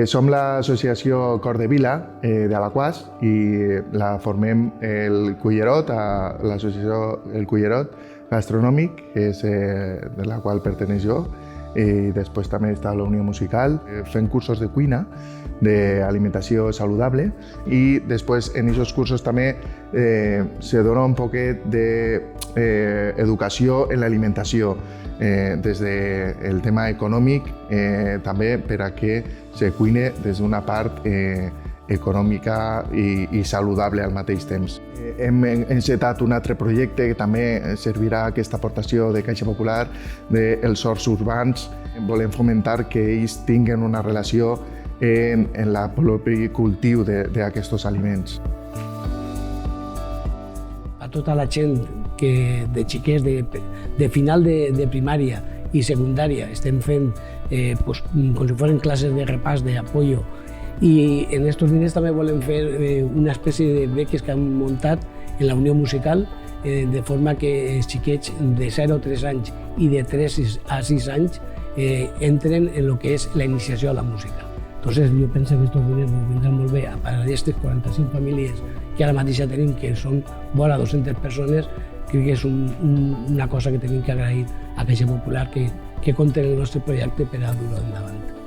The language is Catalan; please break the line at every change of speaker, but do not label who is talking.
Som l'associació Cor de Vila d'Alaquàs i la formem el Cullerot, l'associació El Cullerot Gastronòmic, que és de la qual pertenec jo, i després també està la Unió Musical, fent cursos de cuina, d'alimentació saludable, i després en aquests cursos també se dona un poquet d'educació en l'alimentació, des del tema econòmic, també per a que se cuine des d'una part econòmica i saludable al mateix temps. Hem encetat un altre projecte que també servirà aquesta aportació de Caixa Popular dels horts urbans. Volem fomentar que ells tinguin una relació en el propi cultiu d'aquests aliments.
A tota la gent que de xiquets de final de primària i secundària estem fent com si fossin classes de repàs, d'apoyo, i en aquests diners també volem fer una espècie de beques que hem muntat en la Unió Musical, de forma que els xiquets de 0 a 3 anys i de 3 a 6 anys entren en el que és la iniciació a la música. Entonces, jo penso que aquests diners vindran molt bé a aquestes 45 famílies que ara mateix ja tenim, que són vora 200 persones. Crec que és una cosa que tenim que agrair a Caixa Popular que compten el nostre projecte per a dur-ho endavant.